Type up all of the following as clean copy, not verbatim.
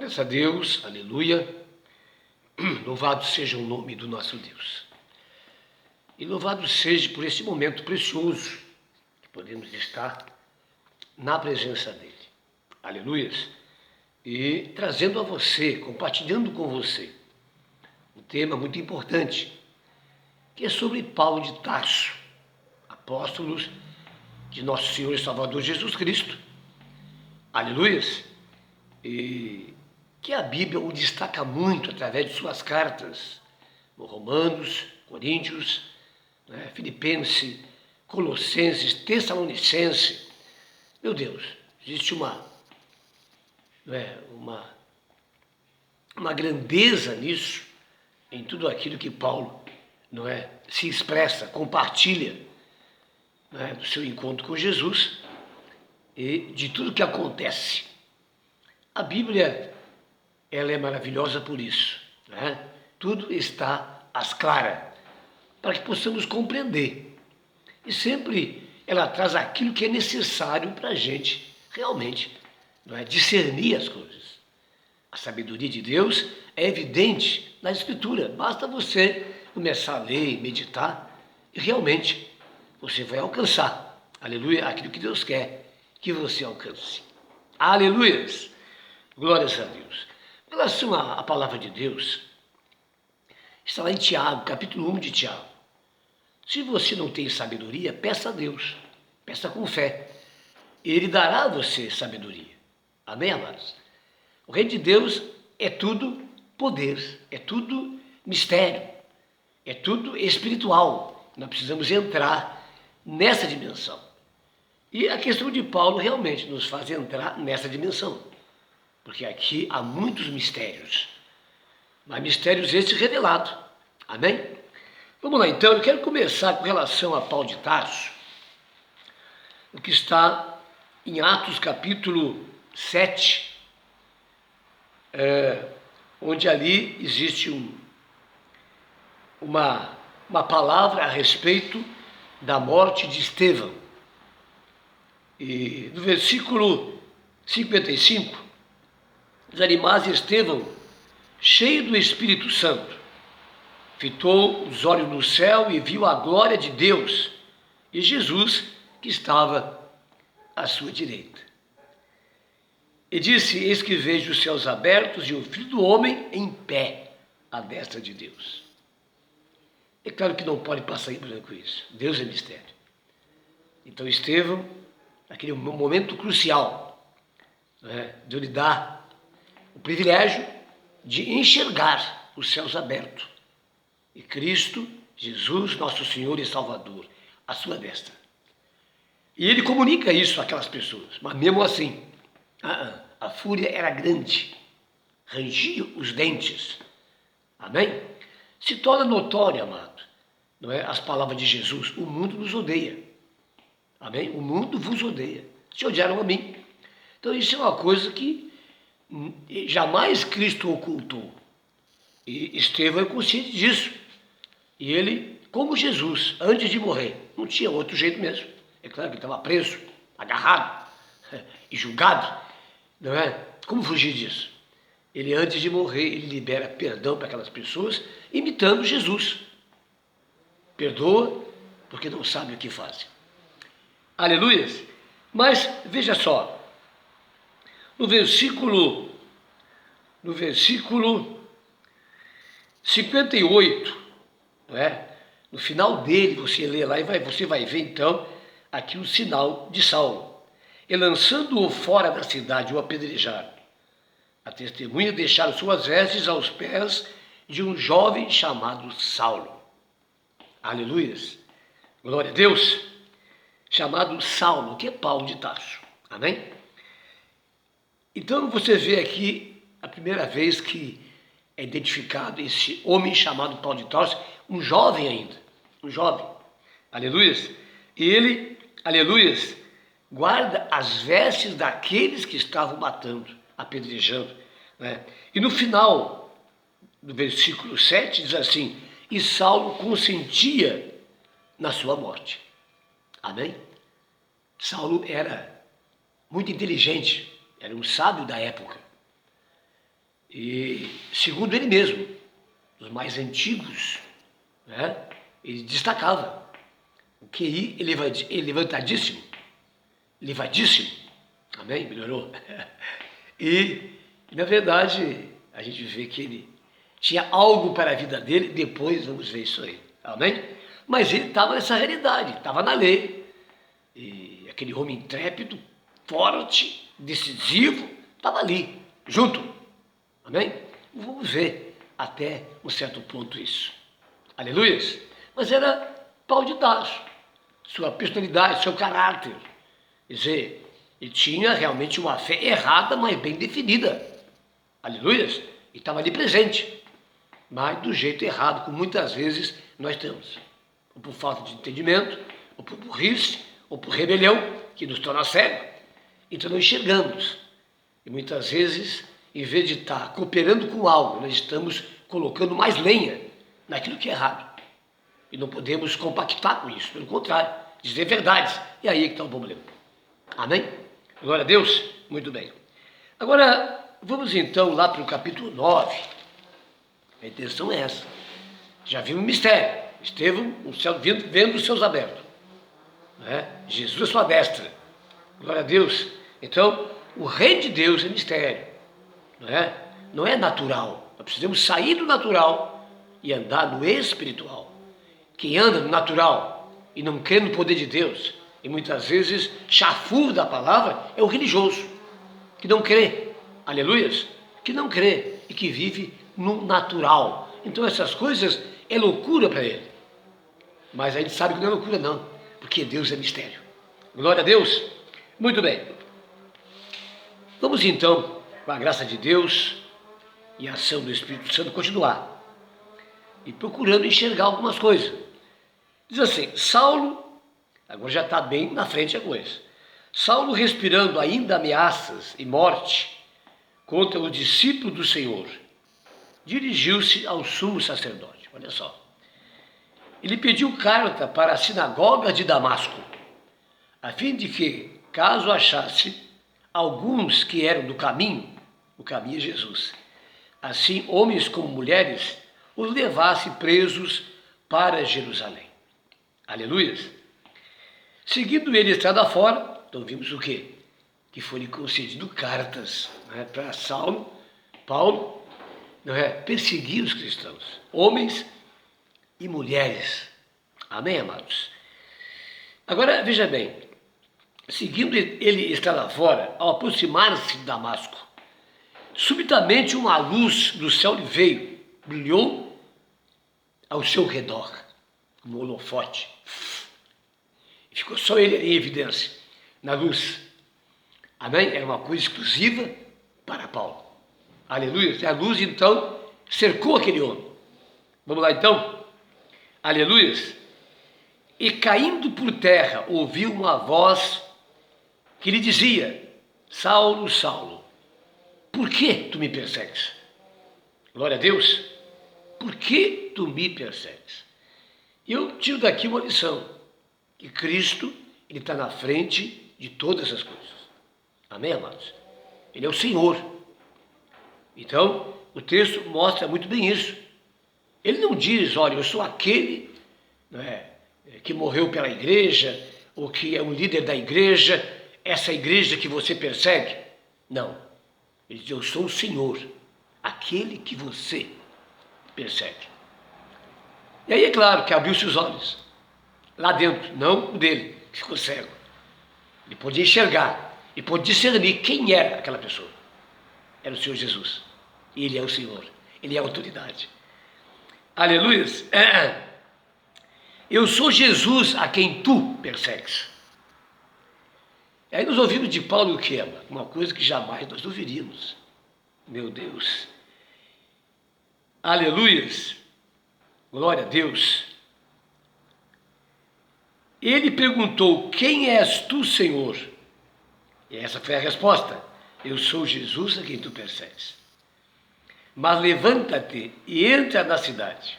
Glórias a Deus, aleluia. Louvado seja o nome do nosso Deus. E louvado seja por esse momento precioso que podemos estar na presença dEle. Aleluias. E trazendo a você, compartilhando com você, um tema muito importante, que é sobre Paulo de Tarso, apóstolos de nosso Senhor e Salvador Jesus Cristo. Aleluias. E que a Bíblia o destaca muito através de suas cartas, no Romanos, Coríntios, Filipenses, Colossenses, Tessalonicenses. Meu Deus, existe uma grandeza nisso, em tudo aquilo que Paulo se expressa, compartilha do seu encontro com Jesus e de tudo que acontece. A Bíblia, ela é maravilhosa por isso. Tudo está às claras, para que possamos compreender. E sempre ela traz aquilo que é necessário para a gente realmente discernir as coisas. A sabedoria de Deus é evidente na Escritura. Basta você começar a ler, meditar, e realmente você vai alcançar, aleluia, aquilo que Deus quer que você alcance. Aleluias! Glórias a Deus. Em relação à palavra de Deus, está lá em Tiago, capítulo 1 de Tiago. Se você não tem sabedoria, peça a Deus, peça com fé. Ele dará a você sabedoria. Amém, amados? O reino de Deus é tudo poder, é tudo mistério, é tudo espiritual. Nós precisamos entrar nessa dimensão. E a questão de Paulo realmente nos faz entrar nessa dimensão. Porque aqui há muitos mistérios, mas mistérios estes revelados. Amém? Vamos lá então, eu quero começar com relação a Paulo de Tarso, o que está em Atos capítulo 7, onde ali existe uma palavra a respeito da morte de Estevão. E no versículo 55, diz ali: mas Estevão, cheio do Espírito Santo, fitou os olhos no céu e viu a glória de Deus e Jesus que estava à sua direita. E disse: eis que vejo os céus abertos e o Filho do Homem em pé à destra de Deus. É claro que não pode passar em branco isso. Deus é mistério. Então Estevão, naquele momento crucial, Deus lhe dá o privilégio de enxergar os céus abertos e Cristo, Jesus, nosso Senhor e Salvador, à sua destra. E ele comunica isso àquelas pessoas, mas mesmo assim, a fúria era grande, rangia os dentes. Amém? Se torna notória, amado, as palavras de Jesus: o mundo nos odeia. Amém? O mundo vos odeia. Se odiaram a mim. Então isso é uma coisa que jamais Cristo ocultou. E Estevão é consciente disso. E ele, como Jesus, antes de morrer, não tinha outro jeito mesmo. É claro que ele estava preso, agarrado e julgado. Não é? Como fugir disso? Ele, antes de morrer, ele libera perdão para aquelas pessoas, imitando Jesus. Perdoa, porque não sabe o que fazem. Aleluias! Mas, veja só, no versículo 58, no final dele, você lê lá e você vai ver então aqui o sinal de Saulo. E lançando-o fora da cidade, o apedrejaram. A testemunha deixaram suas vestes aos pés de um jovem chamado Saulo. Aleluias! Glória a Deus! Chamado Saulo, que é Paulo de Tarso. Amém? Então você vê aqui a primeira vez que é identificado esse homem chamado Paulo de Tarso, um jovem ainda, um jovem. Aleluias! E ele, aleluias, guarda as vestes daqueles que estavam matando, apedrejando. E no final do versículo 7 diz assim: e Saulo consentia na sua morte. Amém? Saulo era muito inteligente, era um sábio da época. E, segundo ele mesmo, os mais antigos, né, ele destacava o QI elevadíssimo, amém? Melhorou. E, na verdade, a gente vê que ele tinha algo para a vida dele, depois vamos ver isso aí, amém? Mas ele estava nessa realidade, estava na lei, e aquele homem intrépido, forte, decisivo, estava ali, junto, amém? Vamos ver até um certo ponto isso, aleluias? Mas era Paulo de Tarso, sua personalidade, seu caráter, quer dizer, ele tinha realmente uma fé errada, mas bem definida, aleluias? E estava ali presente, mas do jeito errado, como muitas vezes nós temos, ou por falta de entendimento, ou por burrice, ou por rebelião, que nos torna cego, então não enxergamos. E muitas vezes, em vez de estar cooperando com algo, nós estamos colocando mais lenha naquilo que é errado. E não podemos compactar com isso, pelo contrário, dizer verdades. E aí é que está o problema. Amém? Glória a Deus? Muito bem. Agora, vamos então lá para o capítulo 9. A intenção é essa. Já vimos o mistério. Estevão, o céu vendo os céus abertos. Né? Jesus à sua destra. Glória a Deus. Então, o reino de Deus é mistério. Não é natural. Nós precisamos sair do natural e andar no espiritual. Quem anda no natural e não crê no poder de Deus, e muitas vezes chafurda a palavra, é o religioso, que não crê, aleluias, que não crê e que vive no natural. Então essas coisas é loucura para ele. Mas a gente sabe que não é loucura não, porque Deus é mistério. Glória a Deus. Muito bem. Vamos então, com a graça de Deus e a ação do Espírito Santo, continuar. E procurando enxergar algumas coisas. Diz assim, Saulo, agora já está bem na frente a coisa. Saulo, respirando ainda ameaças e morte contra o discípulo do Senhor, dirigiu-se ao sumo sacerdote. Olha só. Ele pediu carta para a sinagoga de Damasco, a fim de que, caso achasse alguns que eram do caminho, o caminho é Jesus, assim homens como mulheres, os levasse presos para Jerusalém. Aleluias! Seguindo ele estrada fora, então vimos o quê? Que foi-lhe concedido cartas, para Paulo, perseguir os cristãos, homens e mulheres. Amém, amados? Agora, veja bem, seguindo ele estrada fora, ao aproximar-se de Damasco, subitamente uma luz do céu lhe veio, brilhou ao seu redor, como um holofote. E ficou só ele em evidência, na luz. Amém? Era uma coisa exclusiva para Paulo. Aleluia. E a luz, então, cercou aquele homem. Vamos lá, então? Aleluia. E caindo por terra, ouviu uma voz que lhe dizia, Saulo, Saulo, por que tu me persegues? Glória a Deus. Por que tu me persegues? Eu tiro daqui uma lição, que Cristo, ele está na frente de todas as coisas. Amém, amados? Ele é o Senhor. Então, o texto mostra muito bem isso. Ele não diz, olha, eu sou aquele que morreu pela igreja, ou que é um líder da igreja, essa igreja que você persegue. Não. Ele diz, eu sou o Senhor, aquele que você persegue. E aí é claro que abriu seus olhos, lá dentro, não o dele, que ficou cego. Ele podia enxergar, e podia discernir quem era aquela pessoa. Era o Senhor Jesus. E ele é o Senhor, ele é a autoridade. Aleluia. Eu sou Jesus a quem tu persegues. E aí nós ouvimos de Paulo o que é? Uma coisa que jamais nós ouviríamos. Meu Deus. Aleluias. Glória a Deus. Ele perguntou, quem és tu, Senhor? E essa foi a resposta. Eu sou Jesus a quem tu persegues. Mas levanta-te e entra na cidade,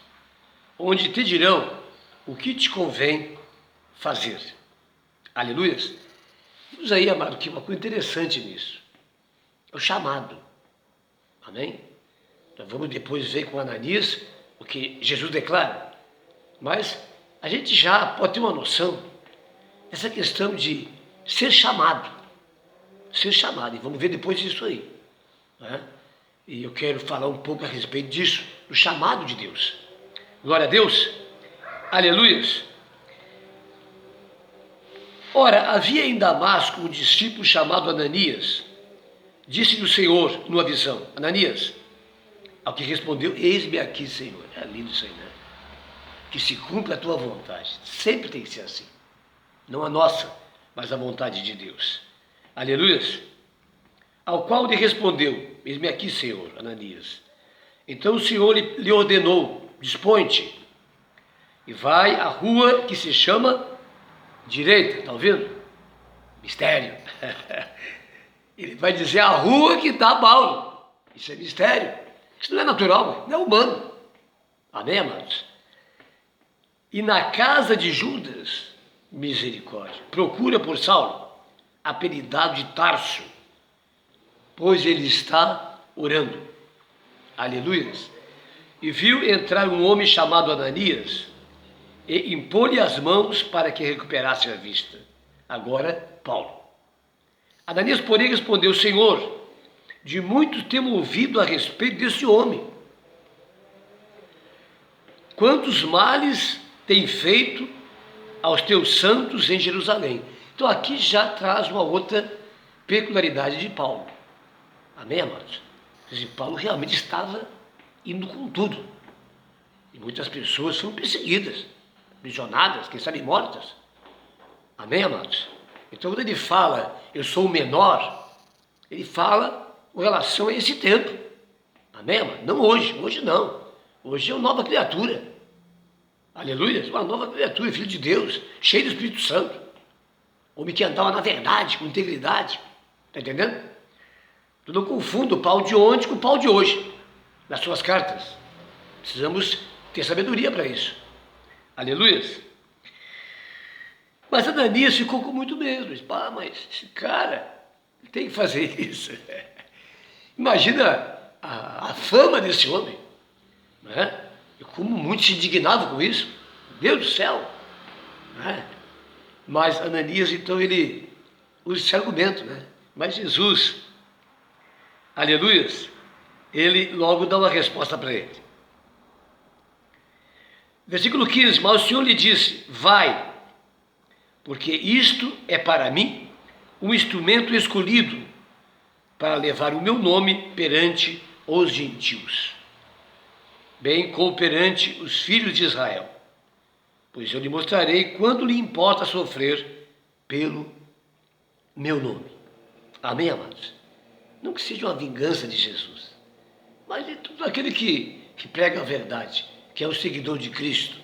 onde te dirão o que te convém fazer. Aleluias. Vamos aí, amado, que uma coisa interessante nisso. É o chamado. Amém? Nós vamos depois ver com Ananias o que Jesus declara. Mas a gente já pode ter uma noção dessa questão de ser chamado. Ser chamado. E vamos ver depois disso aí. Né? E eu quero falar um pouco a respeito disso, do chamado de Deus. Glória a Deus. Aleluias. Ora, havia em Damasco um discípulo chamado Ananias. Disse-lhe o Senhor numa visão: Ananias. Ao que respondeu: eis-me aqui, Senhor. É lindo isso aí, né? Que se cumpra a tua vontade. Sempre tem que ser assim. Não a nossa, mas a vontade de Deus. Aleluias. Ao qual lhe respondeu: eis-me aqui, Senhor, Ananias. Então o Senhor lhe ordenou: dispõe-te e vai à rua que se chama Direita. Está ouvindo? Mistério. Ele vai dizer a rua que dá Paulo. Isso é mistério. Isso não é natural, não é humano. Amém, amados? E na casa de Judas, misericórdia, procura por Saulo, apelidado de Tarso, pois ele está orando. Aleluias. E viu entrar um homem chamado Ananias e impôs-lhe as mãos para que recuperasse a vista. Agora, Paulo. Ananias, porém, respondeu: Senhor, de muito temos ouvido a respeito desse homem. Quantos males tem feito aos teus santos em Jerusalém. Então aqui já traz uma outra peculiaridade de Paulo. Amém, amados? Quer dizer, Paulo realmente estava indo com tudo. E muitas pessoas foram perseguidas, aprisionadas, quem sabe mortas. Amém, amados? Então quando ele fala, eu sou o menor, ele fala com relação a esse tempo. Amém, amados? Não hoje, hoje não. Hoje é uma nova criatura. Aleluia, uma nova criatura, filho de Deus, cheio do Espírito Santo. Homem que andava na verdade, com integridade. Está entendendo? Eu não confundo o Paulo de ontem com o Paulo de hoje, nas suas cartas. Precisamos ter sabedoria para isso. Aleluia. Mas Ananias ficou com muito medo. Disse, mas esse cara tem que fazer isso. Imagina a fama desse homem. Não é? E como muitos se indignavam com isso. Deus do céu. Não é? Mas Ananias, então, ele usa esse argumento, né? Mas Jesus, aleluia, ele logo dá uma resposta para ele. Versículo 15, mas o Senhor lhe disse, vai, porque isto é para mim um instrumento escolhido para levar o meu nome perante os gentios, bem como perante os filhos de Israel. Pois eu lhe mostrarei quando lhe importa sofrer pelo meu nome. Amém, amados? Não que seja uma vingança de Jesus, mas de todo aquele que prega a verdade, que é o seguidor de Cristo,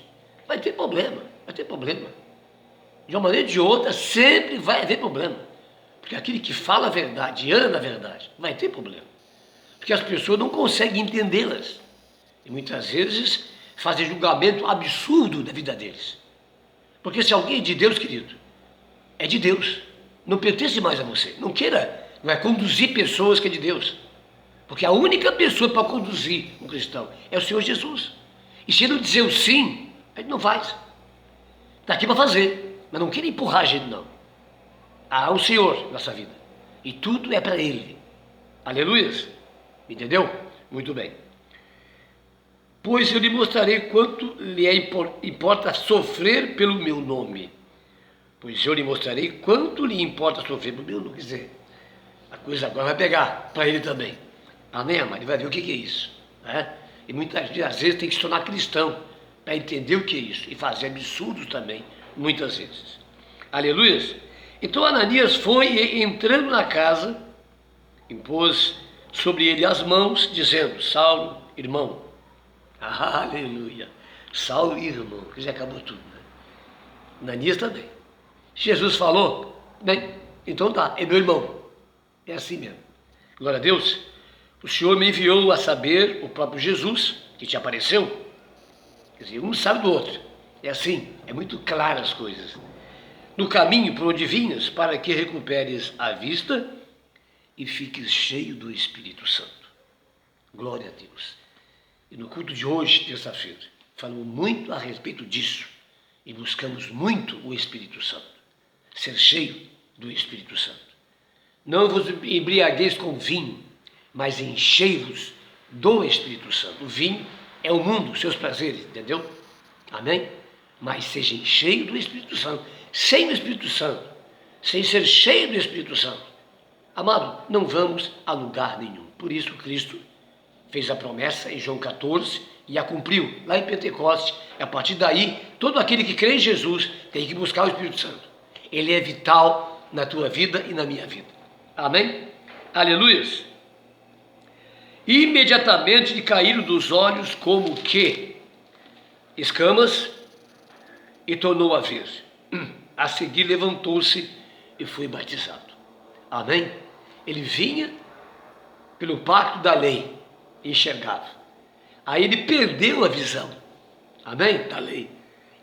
vai ter problema, vai ter problema. De uma maneira ou de outra, sempre vai haver problema. Porque aquele que fala a verdade e anda na verdade, vai ter problema. Porque as pessoas não conseguem entendê-las. E muitas vezes fazem julgamento absurdo da vida deles. Porque se alguém é de Deus, querido, é de Deus. Não pertence mais a você. Não queira, não é conduzir pessoas que é de Deus. Porque a única pessoa para conduzir um cristão é o Senhor Jesus. E se ele não dizer o sim, a gente não faz. Está aqui para fazer, mas não queira empurrar a gente, não. Há um Senhor na nossa vida. E tudo é para Ele. Aleluia. Entendeu? Muito bem. Pois eu lhe mostrarei quanto lhe importa sofrer pelo meu nome. Pois eu lhe mostrarei quanto lhe importa sofrer pelo meu nome. Quer dizer, a coisa agora vai pegar para ele também. Amém, amado? Ele vai ver o que é isso. Né? E muitas vezes tem que se tornar cristão para entender o que é isso. E fazer absurdos também, muitas vezes. Aleluia. Então Ananias foi e, entrando na casa, impôs sobre ele as mãos, dizendo, Saulo, irmão. Aleluia. Saulo, irmão. Que já acabou tudo. Né? Ananias também. Jesus falou, bem, então tá, é meu irmão. É assim mesmo. Glória a Deus. O Senhor me enviou a saber, o próprio Jesus, que te apareceu. Quer dizer, um sabe do outro. É assim, é muito claro as coisas. No caminho por onde vinhas, para que recuperes a vista e fiques cheio do Espírito Santo. Glória a Deus. E no culto de hoje, terça-feira, falamos muito a respeito disso e buscamos muito o Espírito Santo, ser cheio do Espírito Santo. Não vos embriagueis com vinho, mas enchei-vos do Espírito Santo. O vinho é o mundo, seus prazeres, entendeu? Amém? Mas sejam cheios do Espírito Santo. Sem o Espírito Santo, sem ser cheio do Espírito Santo, amado, não vamos a lugar nenhum. Por isso Cristo fez a promessa em João 14 e a cumpriu lá em Pentecostes. E a partir daí, todo aquele que crê em Jesus tem que buscar o Espírito Santo. Ele é vital na tua vida e na minha vida. Amém? Aleluias! Imediatamente lhe caíram dos olhos como que escamas e tornou a ver. A seguir levantou-se e foi batizado. Amém? Ele vinha pelo pacto da lei, enxergava. Aí ele perdeu a visão, amém? Da lei.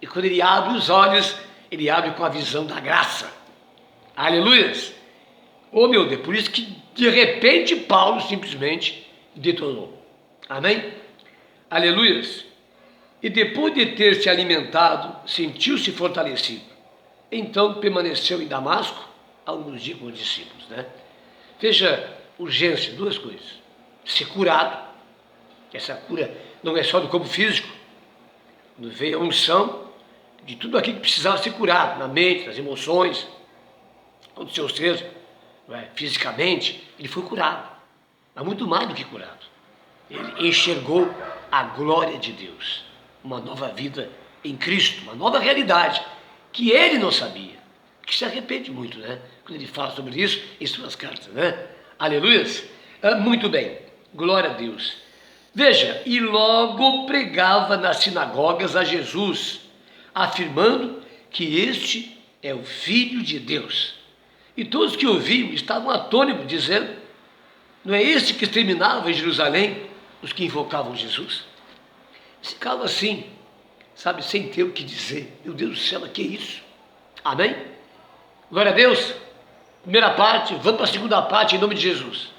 E quando ele abre os olhos, ele abre com a visão da graça. Aleluias! Oh meu Deus, por isso que de repente Paulo simplesmente detonou. Amém? Aleluias! E depois de ter se alimentado, sentiu-se fortalecido. Então permaneceu em Damasco alguns dias com os discípulos, né? Veja, urgência, duas coisas. Ser curado. Essa cura não é só do corpo físico. Quando veio a unção de tudo aquilo que precisava ser curado, na mente, nas emoções, no seu ser, fisicamente, ele foi curado. Mas muito mais do que curado. Ele enxergou a glória de Deus. Uma nova vida em Cristo, uma nova realidade que ele não sabia. Que se arrepende muito, né? Quando ele fala sobre isso em suas cartas, né? Aleluias! Muito bem, glória a Deus. Veja, e logo pregava nas sinagogas a Jesus, afirmando que este é o Filho de Deus. E todos que ouviam estavam atônitos, dizendo, não é este que exterminava em Jerusalém os que invocavam Jesus? Ficava assim, sabe, sem ter o que dizer. Meu Deus do céu, que é isso? Amém? Glória a Deus. Primeira parte, vamos para a segunda parte, em nome de Jesus.